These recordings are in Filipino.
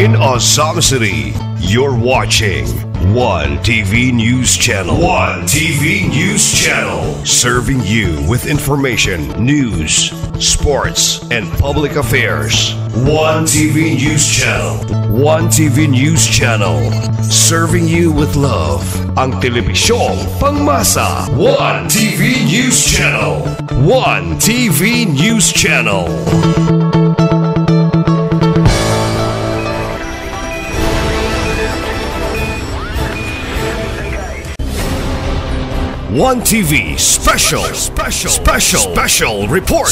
In Azam City, you're watching One TV News Channel. One TV News Channel. Serving you with information, news, sports, and public affairs. One TV News Channel. One TV News Channel. Serving you with love. Ang telebisyong pangmasa. One TV News Channel. One TV News Channel. One TV special report.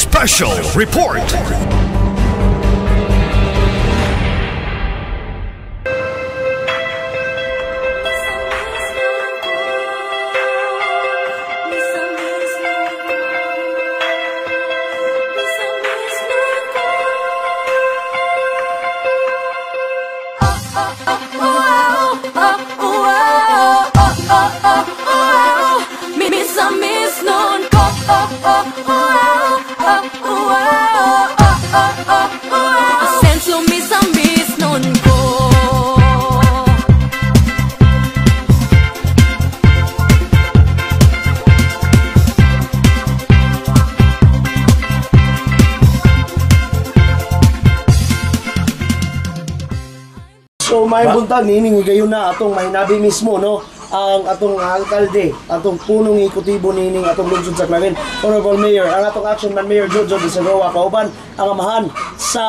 So may buntag nining gayon na atong mahinabi mismo no ang atong alkalde, atong punong ikutibo nining atong lungsod sa Clarin, Honorable Mayor, ang atong action man Mayor Jojo Bisagawa kauban ang amahan sa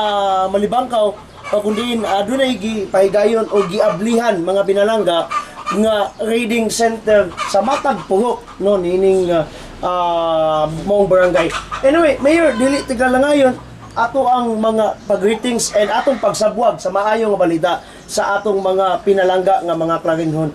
Malibangkaw pakundiin adunay gipahigayon o giablihan mga binalangga nga reading center sa matag pugok no nining mong barangay. Anyway, Mayor, dili tigal lang ngayon ato ang mga pag-greetings and atong pagsabwag sa maayong balita sa atong mga pinalangga nga mga Clarinhon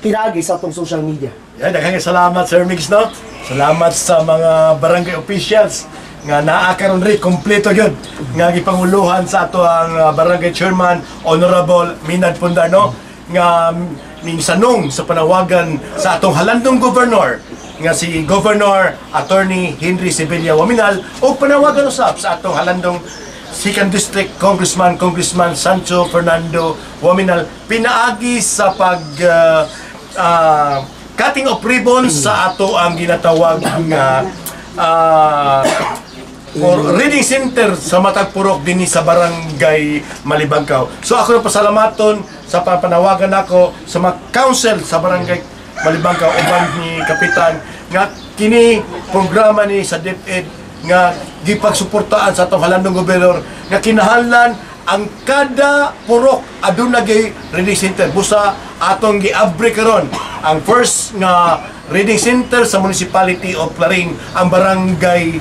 pinagi sa atong social media. Daghang salamat Sir Mix no. Salamat sa mga barangay officials nga naa karon ri kompleto gyud nga gipanguluhan sa ato ang barangay chairman Honorable Minad Pundar no nga ning sanong sa panawagan sa atong halandong governor nga si Governor Attorney Henry Sibilia Waminal o panawagan usab sa atong halandong 2nd District Congressman Sancho Fernando Waminal pinaagi sa pag cutting of ribbons sa ato ang ginatawag nga reading center sa Matag Purok dinhi sa barangay Malibangkaw. So ako na pasalamaton sa panawagan nako sa mga council sa barangay Malibangkaw uban ni Kapitan nga kini programa ni sa DepEd nga gipagsuportaan sa atong halandong gobernador nga kinahanglan ang kada purok aduna gay reading center busa atong giabri karon ang first nga reading center sa municipality of Clarin ang barangay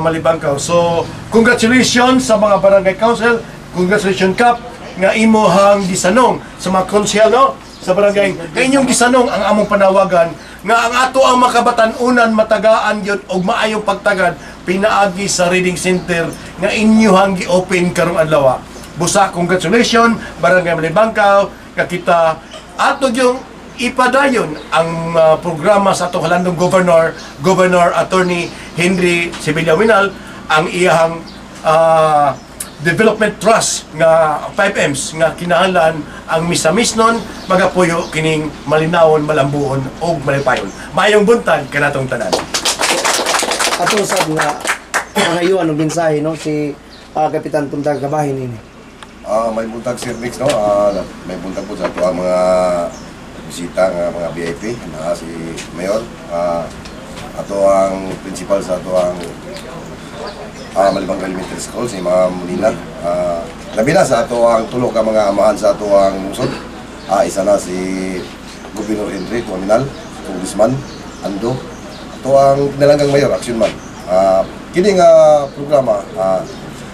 Malibangkaw. So congratulations sa mga barangay council, congratulations Kap nga imuhang gisanong sa mga konsyel no sa barangay nga inyong gisanong ang among panawagan nga ang ato ang makabatan-unan matagaan gyud og maayong pagtagad pinaagi sa reading center nga inyohang gi-open karong adlaw. Busa congratulations barangay Malibangkaw nga kita ato yung ipadayon ang programa sa atong halandong Governor Attorney Henry Sibilia Waminal ang iyang Development Trust nga 5Ms nga kinahanglan ang misamisnon magapuyo kining malinawon, malambuon ug malipayon. Mayong buntag kanatong tanan. Ato sab nga pangayuan og mensahe no si Kapitan Puntag kabahin ini. May buntag Sir Mix no. May buntag po sa ato ang mga bisita nga mga VIP na si Mayor, ato ang principal sa ato ang Malibangkaw Elementary School, si Ma'am Molina. Labi na sa ato ang tulog ka mga amahan sa ato ang lungsod. Isa na si Governor Henry Waminal, Congressman Ando. Ato ang pinalanggang Mayor, Action Man. Kini nga programa,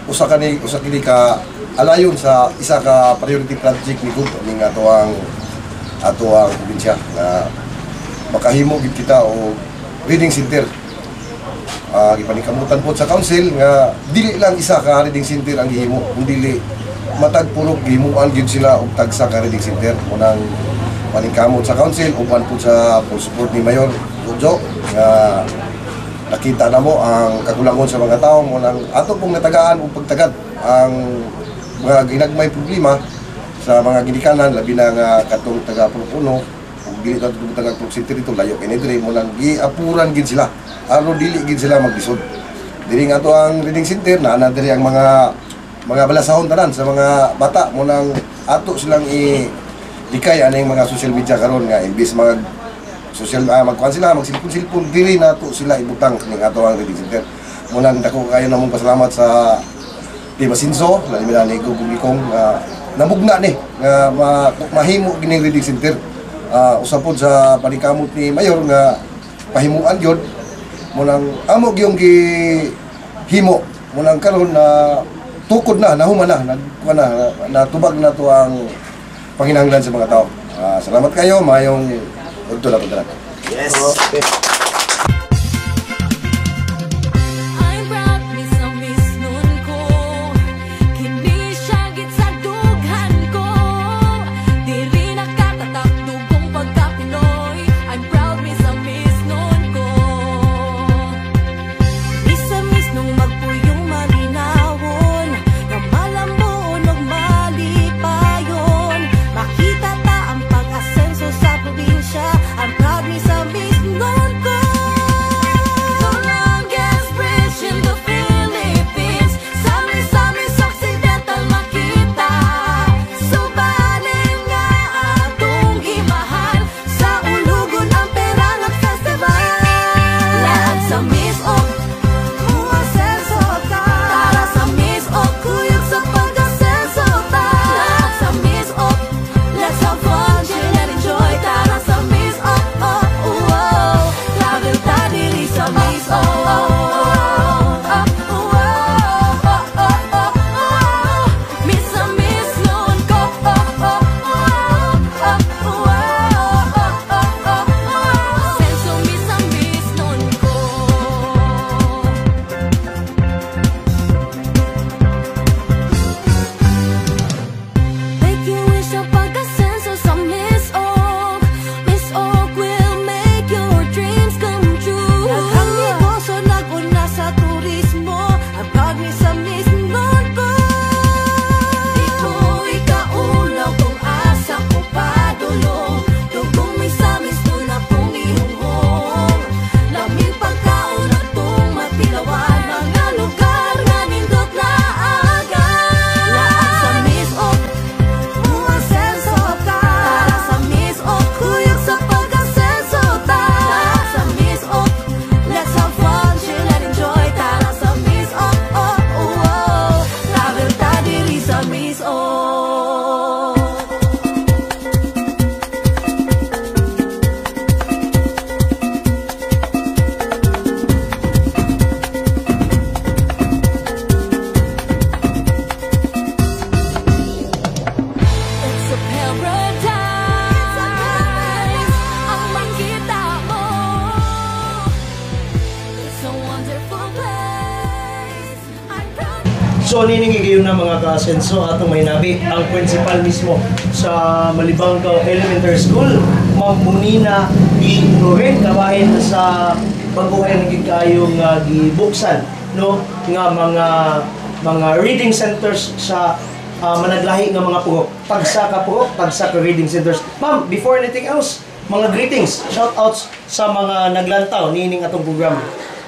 usa kini ka alayon sa isa ka priority project ni Gud ning ato ang probinsya na makahimo gid kita o reading center. Gipanikamutan po sa council nga dili lang isa ka reading center ang gihimo, kundi matag purok gihimuan gyud sila og tagsa ka reading center. Unang paningkamot sa council uban po sa full support ni Mayor Jojo nga nakita na mo ang kakulangon sa mga tao mo nang ato pong natagaan og pagtagad ang mga ginagmay problema sa mga ginikanan labi na nga katong taga Puno ug dili ta tutong taga City dito layo kini dire mo lang giapuran gid sila aron dili gid sila maglisod. Diri nga to ang reading center na diri ang mga balasahon tanan sa mga bata mo nang ato silang likay aning mga social media karon nga imbis mag social magkuhan sila magsilpon-silpon diri nato sila ibutang ning ato ang reading center. Mo nang dako kayo namong pasalamat sa Team Asinso, lalim na ni Gugumikong namugna ni nga mahimo gining reading center. Usapod sa panikamot ni Mayor nga pahimuan gyud mo nang amo gyung gihimo mo nang karon na tukod na nahuman na natubag na to ang panginahanglan sa mga tao. Salamat kayo, mayong udto na pagdaran. Yes. I'm proud me sa Miss Noon ko. So niningi kayo na mga ka-asenso atong may nabi ang principal mismo sa Malibangkaw Elementary School, Ma'am Munina Ginoren, kabahin sa baguhan ng kayong gibuksan no nga mga reading centers sa managlahi nga mga purok. Pagsa ka purok, pagsa ka reading centers. Ma'am, before anything else, mga greetings, shoutouts sa mga naglantaw nining atong programa.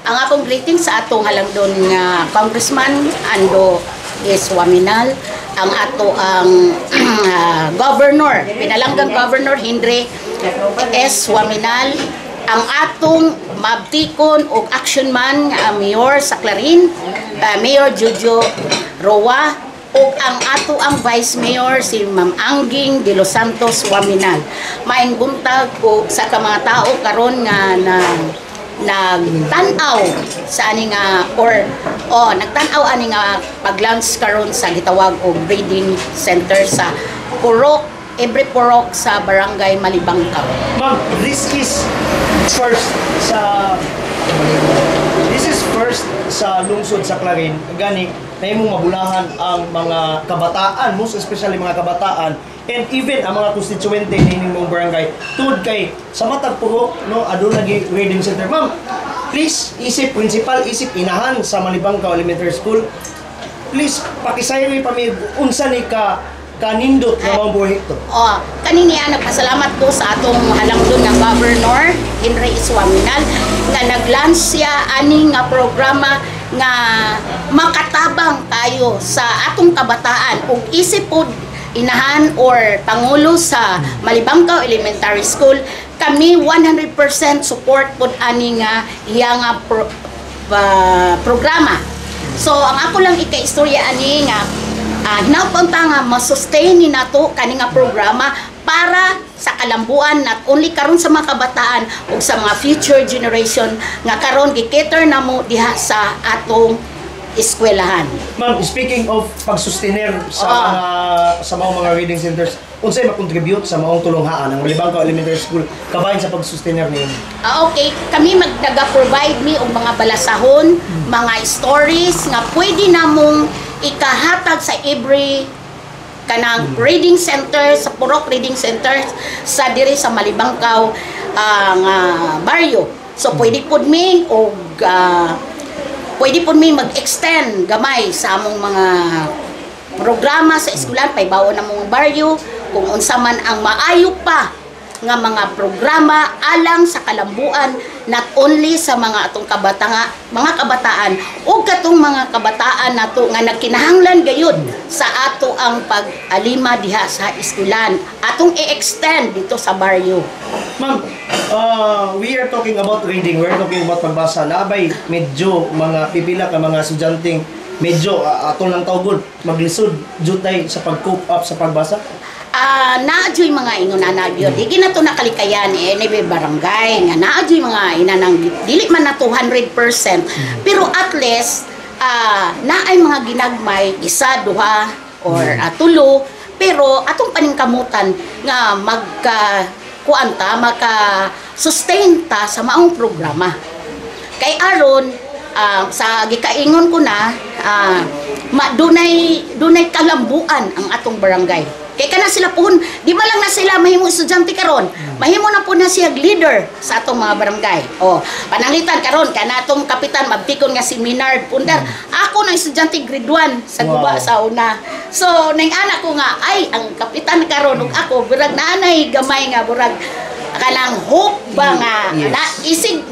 Ang akong greeting sa atong halangdon nga Congressman Ando S. Waminal, ang ato ang Governor, pinalanggang Governor Henry S. Waminal, ang atong mabtikon o action man Mayor sa Clarin, Mayor Jojo Roa, o ang ato ang Vice Mayor si Ma'am Angging de Los Santos Waminal. Maingbuntag ko sa mga tao karon nga nagtanaw sa ani nga nagtanaw ani nga pag-launch karon sa gitawag og breeding center sa Purok, every Purok sa Barangay Malibangkaw. Ma'am, this is first sa lungsod sa Clarin. Gani nahimong mabulahan ang mga kabataan, most especially mga kabataan, and even ang mga constituente nining mong barangay tungod kay sa matag purok no aduna lagi reading center. Ma'am, please isip principal, isip inahan sa Malibangkaw Elementary School, please pakisayri pa mi unsa ni kanindot nga mga proyekto. Kanini nagpasalamat ko sa atong halangdon nga Governor Henry Iswaminal nga nag-launch siya ani nga programa nga makatabang tayo sa atong kabataan ug isip pod inahan or pangulo sa Malibangkaw Elementary School. Kami 100% support pod ani nga iya nga programa. So ang ako lang ika-istorya ani nga hinapunta nga masustain ni nato kani nga programa para sa kalambuan not only karon sa mga kabataan ug sa mga future generation nga karon gi-cater namo diha sa atong eskwelahan. Ma'am, speaking of pag-sustainer sa mga reading centers, unsay makontribute sa maong tulonghaan ang Malibangkaw Elementary School kabahin sa pag-sustainer niyo? Okay, kami magdaga-provide mi og mga balasahon, mga stories nga pwede namong ikahatag sa every kanang reading center, sa Purok Reading Center sa diri sa Malibangkaw nga baryo. So pwede pud mi og pwede pud mi mag-extend gamay sa among mga programa sa eskwelahan paibaw na mong baryo kung unsa man ang maayo pa nga mga programa alang sa kalambuan not only sa mga atong mga kabataan o katong mga kabataan nato nga nagkinahanglan gayud sa ato ang pag-alima diha sa eskwelahan atong i-extend dito sa baryo. Ma'am, we are talking about reading, we are talking about pagbasa. Nabay medyo mga pipila ka mga estudyanteng medyo atong lang tawgod maglisod jutay sa pag-cope up sa pagbasa. Naadyoy mga ingunanan gyud. Di na to nakalikayan ni barangay nga naadyoy mga inanang dili man na 200%. Pero at least naay mga ginagmay isa, duha or tulo pero atong paningkamutan nga maka-sustain ta sa maong programa. Kay aron sa gikaingon ko na dunay kalambuan ang atong barangay. Kay kana sila puhon, di ba lang na sila mahimo estudyante karon? Mahimo na po na siya leader sa atong mga barangay. Pananglitan karon kana atong kapitan mabtikon nga si Minard Pundar. Ako na estudyante grade 1 sa guba sa una. So ning anak ko nga ay ang kapitan karon ug ako burag nanay gamay nga burag kanang hope ba nga isig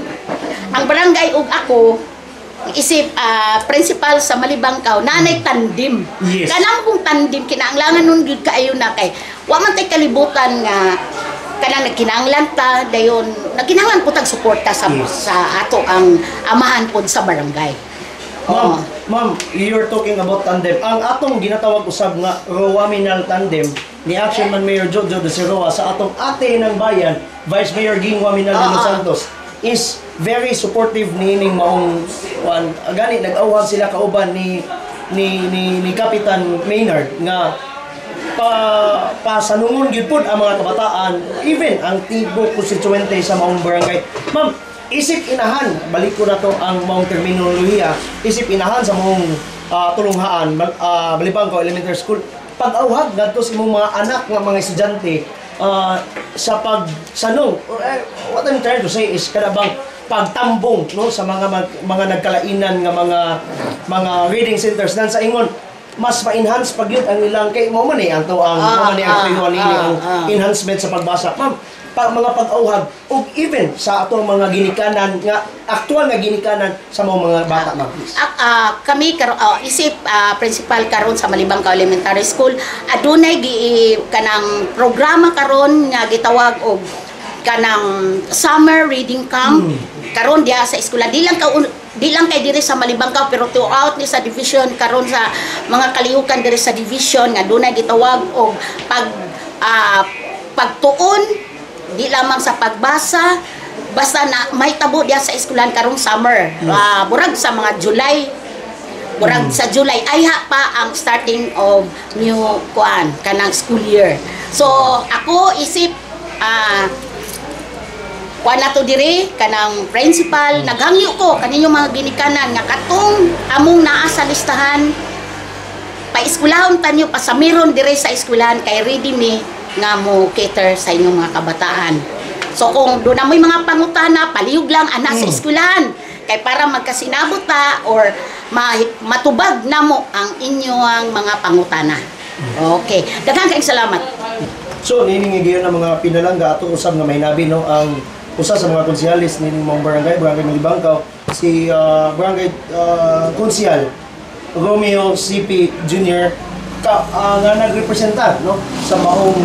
ang barangay ug ako isip principal sa Malibangkaw nanay tandim. Kanang kung tandim kinahanglan nun gyud kaayo na kay wa man tay kalibutan nga kanang nagkinahanglan ta dayon nagkinahanglan pud tag suporta sa ato ang amahan pod sa barangay. Ma'am, you're talking about tandem. Ang atong ginatawag usab nga Rowaminal tandem ni Action Man Mayor Jojo de Siroa sa atong ate ng bayan, Vice Mayor Ging Waminal de Los Santos is very supportive nining maong gani nag-awhan sila kauban ni Kapitan Maynard nga pasanungon gyud pud ang mga kabataan even ang tibok constituente sa maong barangay. Ma'am, isip inahan balik ko na to ang maong terminolohiya, isip inahan sa maong tulunghaan Malibangkaw Elementary School pag-awhag ngadto sa imong mga anak nga mga estudyante sa pagsanong. What I'm trying to say is kanabang pagtambong no sa mga nagkalainan nga mga reading centers nan sa ingon mas ma-enhance pag yun ang ilang kay mo man ato ang enhancement sa pagbasa. Ma'am, mga pag-auhag ug even sa atong mga ginikanan nga aktual nga ginikanan sa mga bata ma'am. Kami isip principal karon sa Malibangkaw Elementary School adunay kanang programa karon nga gitawag og kanang summer reading camp karon diha sa eskwela di lang kay diri sa Malibangkaw pero throughout ni sa division karon sa mga kalihukan diri sa division nga dunay gitawag og pagtuon di lamang sa pagbasa basta na may tabo diha sa eskwelahan karong summer burag sa mga July burag sa July ay pa ang starting of new kanang school year. So ako isip na to diri kanang principal naghangyo ko kaninyo mga ginikanan nga katong among naa sa listahan pa-eskwelahon tanyo pasamiron diri sa eskwelahan kay ready me nga mo cater sa inyong mga kabataan. So kung doon na may mga pangutana palihog lang ana sa eskwelahan kay para magkasinabot ta or matubag namo ang inyong mga pangutana. Okay. Daghang kayong salamat. So nining gayon ang mga pinalangga ato usab nga mahinabi no ang usa sa mga konsehalis nining mga barangay Malibangkaw si barangay konsehal Romeo CP Jr. Nga nagrepresenta no sa maong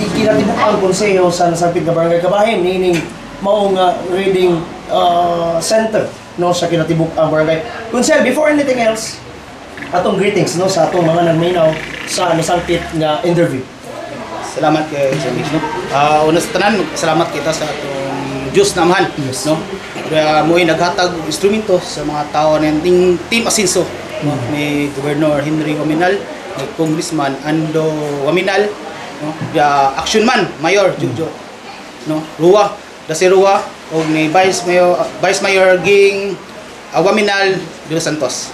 ikinatibuk-ang konseho sa nasangpit nga barangay Kabahin nining maong reading center no sa kinatibuk-ang barangay. Konsehal, before anything else, atong greetings no sa atong mga nagminaw sa nasangpit nga interview. Salamat kay Sir Mix, no? Una sa tanan, salamat kita sa atong Diyos na mahal, no? Kaya mo'y naghatag instrumento sa mga tao ng Team Asinso, no? May Governor Henry Waminal, may Congressman Ando Waminal, no? Kaya Action Man, Mayor Jojo, no? Rua, Dasi Rua, o may Vice Mayor Ging Waminal de los Santos.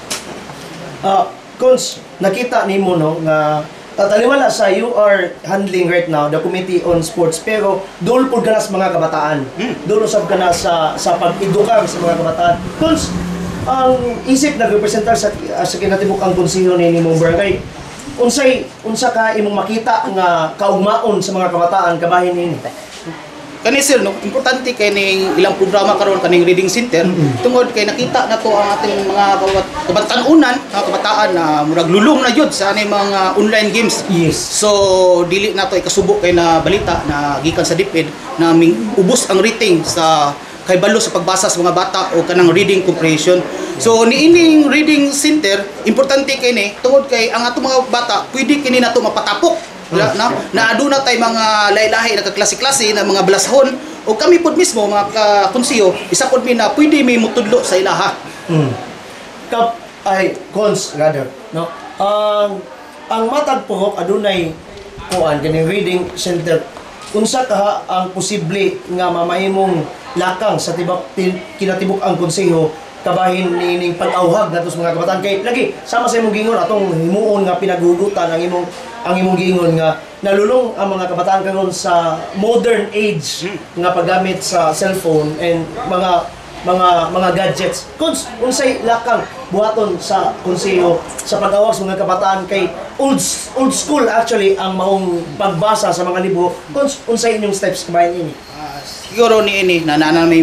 Cons, nakita nimo no nga taliwala sa you are handling right now the Committee on Sports pero dul pud kana sa mga kabataan. Dul usab kana sa pag-edukar sa mga kabataan. Cons, ang isip nagrepresentar sa kinatibuk-ang konseho ni imong barangay. Unsa ka imong makita nga kaugmaon sa mga kabataan kabahin nini? Kani sir, no, importante kay ning ilang programa karon kaning reading center tungod kay nakita na to ang ating mga kabataan-unan, mga kabataan na murag lulong na jud sa aning mga online games. Yes. So dili na to ikasubo kay na balita na gikan sa DepEd na ubos ang rating sa kay balo sa pagbasa sa mga bata o kanang reading comprehension. So niining reading center importante kay ni tungod kay ang atong mga bata pwede kini nato mapatapok na aduna tay mga lahi-lahi na kaklase-klase na mga balashon o kami pod mismo mga konseho isa pod mi na pwede may mutudlo sa ilaha. Kap ay cons rather no ang matag puhok adunay kuan kaning reading center unsa ka ang posible nga mamahimong lakang sa kinatibuk ang konseho kabahin nining pag-awhag nato sa mga kabataan kay lagi sama sa imong gingon atong himuon nga pinaghugutan ang imong gingon nga nalulong ang mga kabataan karon sa modern age nga paggamit sa cellphone and mga gadgets. Unsay lakang buhaton sa konseho sa pag-awhag sa mga kabataan kay old school actually ang maong pagbasa sa mga libro. Unsay inyong steps kabahin ini? Siguro ni ini na may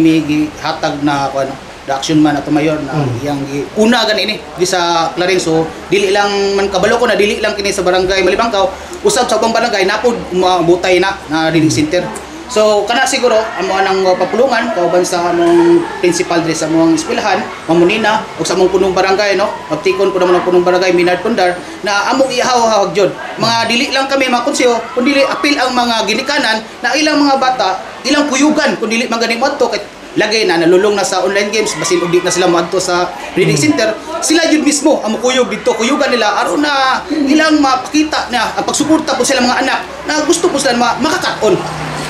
hatag na ano the Action Man ato mayor na iyang una gani di sa Clarenzo dili lang man kabalo ko na dili lang kini sa barangay Malibangkaw usab sa ubang barangay napod mabutay na reading center. So kana siguro amo nang papulungan kauban sa among principal diri sa among eskwelahan mamunina ug sa among punong barangay no magtikon pud among punong barangay Minard Pundar na among ihaw-hawag jud mga dili lang kami mga konseho kundi apil ang mga ginikanan na ilang mga bata ilang kuyugan kun dili man gani moadto kay lagay na nalulong na sa online games basin ug di na sila moadto sa reading center sila jud mismo ang kuyog didto kuyugan nila aron na ilang mapakita na ang pagsuporta po sila mga anak na gusto po sila makakaon.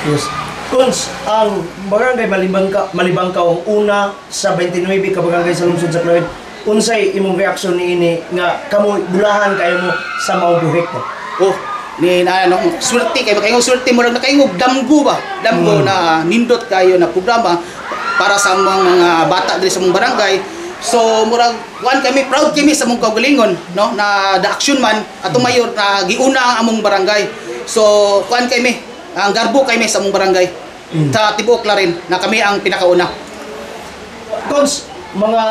Yes. Cons, ang barangay Malibangkaw ang una sa 29 ka barangay sa lungsod sa Cloyd. Unsay imong reaksyon niini nga kamo bulahan kayo mo sa maong proyekto? Oh, ni ano swerte kay makaingog swerte mo nakaingog damgo na nindot kayo na programa para sa mga bata diri sa mong barangay. So murag kuan kami proud kami sa mong kaugalingon no na the Action Man atong mayor na giuna ang among barangay. So kuan kami ang garbo kami sa mong barangay. Sa tibuok la rin na kami ang pinakauna. Cons, mga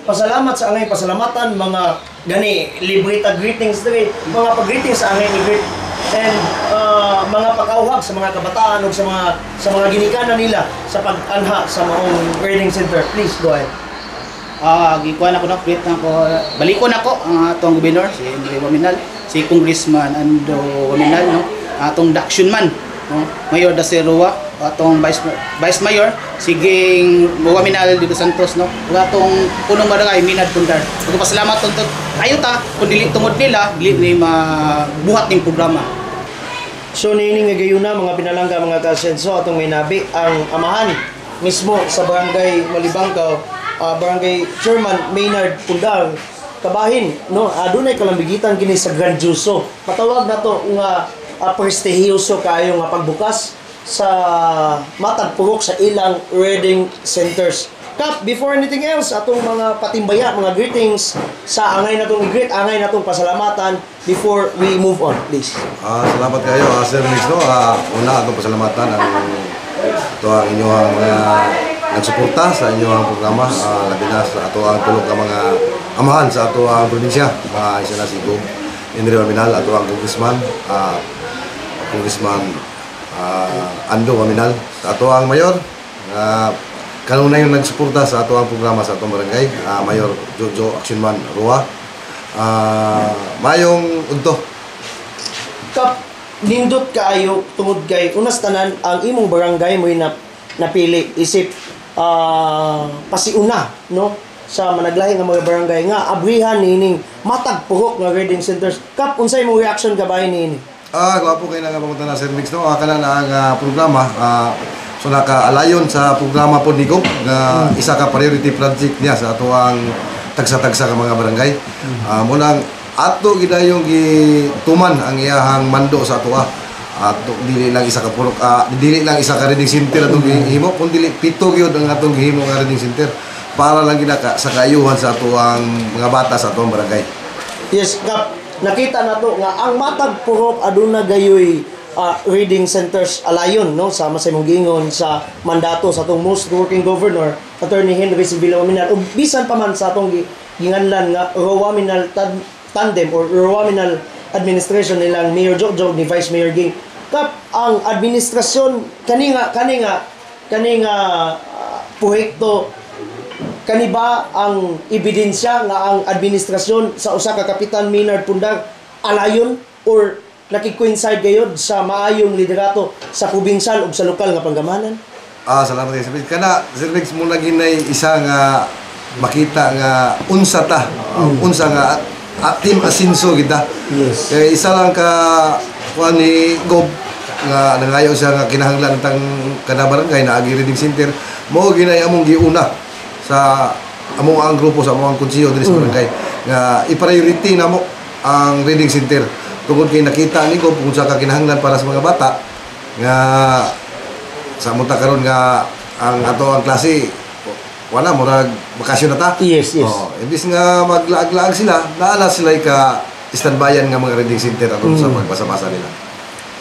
pasalamat sa angay pasalamatan mga gani libreta greetings diri mga pag-greetings sa angay ni greet and mga pag-awhag sa mga kabataan ug sa mga ginikanan nila sa pag-anha sa maong reading center. Please go ahead. Gikuan ako na create na ko balikon ako ang atong gobernador si Henry Waminal, si Congressman Ando Waminal no, atong the Action Man no, Mayor Dasi Rua, atong Vice Mayor si Ging Waminal de los Santos no, ug atong punong barangay Minard Pundar. Ug pasalamat tuntud ayo ta kun dili tungod nila dili ni mabuhat ning programa. So nining nga gayuna mga pinalangga mga kasenso atong may nabi ang amahan mismo sa barangay Malibangkaw, barangay Chairman Maynard Pundar kabahin no adunay kalambigitan kini sa grandioso patawag nato nga prestihiyoso kayo nga pagbukas sa matag purok sa ilang reading centers Kap, before anything else, atong mga patimbaya, mga greetings sa angay natong i-greet, angay natong pasalamatan before we move on, please. Salamat kayo, Sir Mix, no? Una, atong pasalamatan ito ang inyong nagsuporta sa inyong programa, labi na sa ato ang tulog ng mga amahan sa ato ang probinsya, isa na si Gob Henry Waminal, ato ang Congressman Ando Waminal, sa ato ang Mayor, kanuna yung nagsuporta sa ato ang programa sa atong barangay, Mayor Jojo Actionman Roa. Mayong unto. Kap, nindot kaayo tungod kay unas tanan ang imong barangay mo napili isip pasiuna no sa managlahi nga mga barangay nga abrihan nining matag purok nga reading centers. Kap, unsay imong reaction kabay niini? Gwapo kayo nga pamunta na Sir Mix, no? Kana na ang programa. So naka-alayon sa programa po ni Gob nga isa ka priority project niya sa ato ang tagsa-tagsa ka mga barangay. Munang ato gidayong gituman ang iyahang mando sa ato ato dili lang isa ka purok, dili lang isa ka reading center atong gihimo, kun dili pito gyud ang atong gihimo nga reading center para lang ginaka sa kaayuhan sa ato ang mga bata sa atong barangay. Yes, Kap, nakita nato nga ang matag purok aduna gayoy reading centers alayon no sa masay mong giingon sa mandato sa atong most working governor Attorney Henry Sibila Waminal ug bisan pa man sa atong ginganlan nga Rowaminal tandem or Rowaminal administration nilang Mayor Jojo ni Vice Mayor Ging. Kap, ang administrasyon kani nga proyekto kani ba ang ebidensya nga ang administrasyon sa usa ka Kapitan Maynard Pundag alayon or nakikoincide gayud sa maayong liderato sa probinsal ug sa lokal nga panggamahanan? Salamat kayo, Sir Mix. Kana, Sir Mix, muna ginay isa nga makita nga unsa ta, unsa nga team asinso kita. Yes. Kaya isa lang ka kuha ni Gob nga nangayo siya nga kinahanglan tang kada barangay na agi reading center mo ginay among giuna sa among ang grupo sa among konseyo diri sa barangay nga i-priority namo ang reading center. Tungkol kay nakita ni Gob kung sa kakinahanglan para sa mga bata nga sa munta karon nga ang ato ang klase wala murag bakasyon na ta. Yes. Imbis nga maglaag-laag sila, naala sila ka standbyan nga mga reading center ato sa pagbasa-basa nila.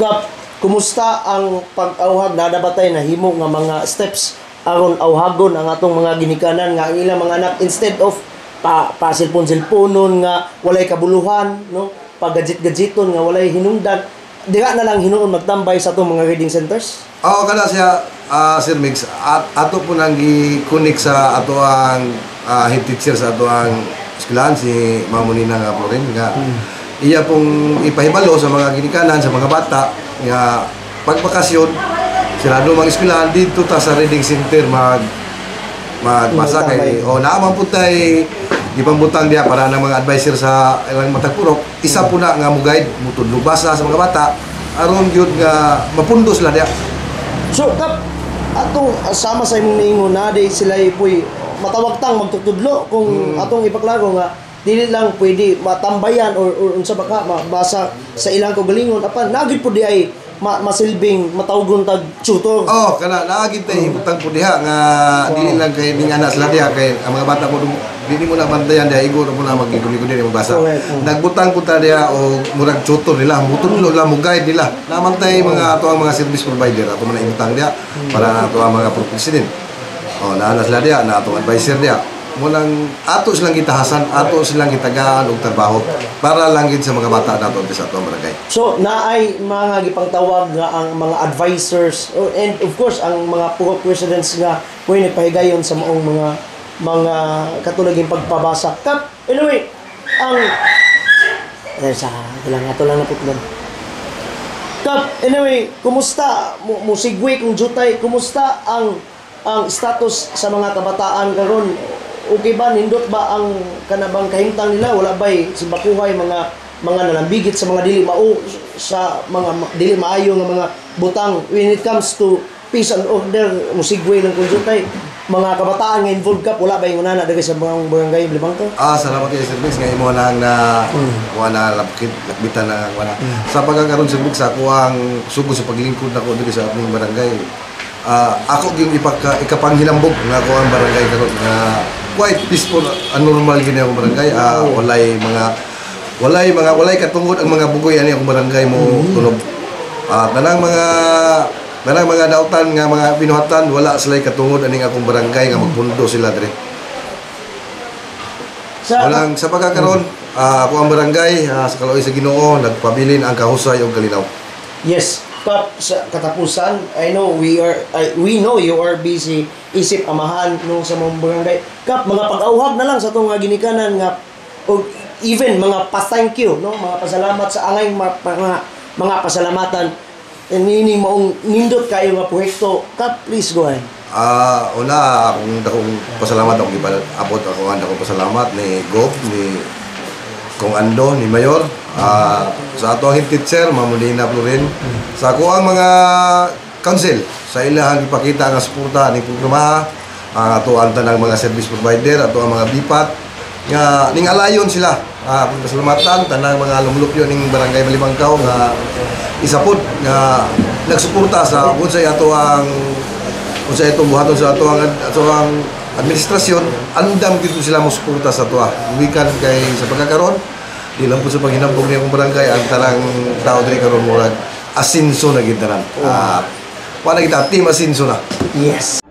Kap, kumusta ang pag-awhag nadabatay na himo nga mga steps aron awhagon ang atong mga ginikanan nga ang ilang mga anak instead of pasilpon-silponon nga walay kabuluhan no? Paggadjit-gadjiton nga walay hinungdan, diha na lang hinuon magtambay sa atong mga reading centers? Kada siya Sir Mix, ato po nang gi-connect sa ato ang head teacher sa ato ang eskwelahan si Mamonina nga Florin nga iya pong ipahibalo sa mga ginikanan sa mga bata nga pagbakasyon sirado mga eskwelahan dito ta sa reading center magbasa kay naaman po tay gipambutang diya para ng mga advisor sa ilang matagpurok isa po na nga mo guide mo tudlo basa sa mga bata aron gyud nga mapundos la diya. So, Kap, atong sama sa imong niingon na day sila ipoy matawagtang magtutudlo kung atong ipaklaro nga dili lang pwede matambayan or unsa ba ka mabasa sa ilang kagalingon apan nagid po di ay masilbing matawgon tag tutor. Kana naagid tay ibutang po diha nga dili lang kay ning anak sila diha kay ang mga bata mo dili mo na bantayan diha igor mo na magiguli-guli magbasa. Nagbutang punta diha o murag tutor nila, mutudlo lang mo guide nila. Naman tay mga ato ang mga service provider ato man ibutang diha para ato ang mga president. Naana sila diha, na ato advisor diha. Munang ato silang gitahasan, ato silang gitagaan og trabaho para lang gid sa mga bata nato sa atong barangay. So naay mga gipangtawag nga ang mga advisors and of course ang mga puro presidents nga pwede pahigayon sa maong mga katulaging pagpabasa. Kap, anyway, ang sa ato lang naputlan. Kap, anyway, kumusta mo sigwe kung jutay, kumusta ang status sa mga kabataan karon? Okay ba, nindot ba ang kanabang kahimtang nila? Wala ba'y sibakuhay mga nalambigit sa mga dili mao sa mga dili maayo nga mga butang when it comes to peace and order musigway lang kung jutay mga kabataan nga involved ka wala ba yung unana dagay sa mga barangay Libangka? Salamat kayo Sir Mix nga imo nang wala lakbitan na wala. Sa pagkakaroon Sir Mix ako ang sugo sa paglingkod nako diri sa aming barangay. ako yung ikapanghinambog nga ako ang barangay karon nga quite peaceful and normal gini akong barangay. Walay katungod ang mga bugoy ani akong barangay mo tunog. Tanang mga dautan nga mga pinuhatan wala sila katungod aning akong barangay nga magpundo sila dire. Sa pagkakaroon, ako ang barangay sa kaloy sa Ginoo nagpabilin ang kahusay ug kalinaw. Yes, Kap, sa katapusan, I know we know you are busy isip amahan nung sa mga barangay. Kap, mga pag-auhag na lang sa itong ginikanan nga o even mga pa-thank you, no? Mga pasalamat sa angay mga pasalamatan. Nini maong nindot kayo nga proyekto. Kap, please go ahead. Una, akong pasalamat akong abot akong pasalamat ni Gop, ni Kung Ando, ni Mayor, sa ato ang teacher, Mamulina Florin, sa ako ang mga council, sa ilahang ipakita ang suporta ni programa, ang ato ang tanang mga service provider, ato ang mga bipat, nga ning alayon sila, akong pasalamatan, tanang mga lumulupyo ning barangay Malibangkaw, nga isapod, nga nagsuporta sa unsay ato ang unsay itong buhaton sa ato ang administrasyon, andam gito sila mo suporta sa ato. Wikan kay sa pagkakaroon, di lang po sa paghinambog niyang barangay ang tanang tao diri karon murag asinso na gid tanan. Wala kita team asinso na. Yes.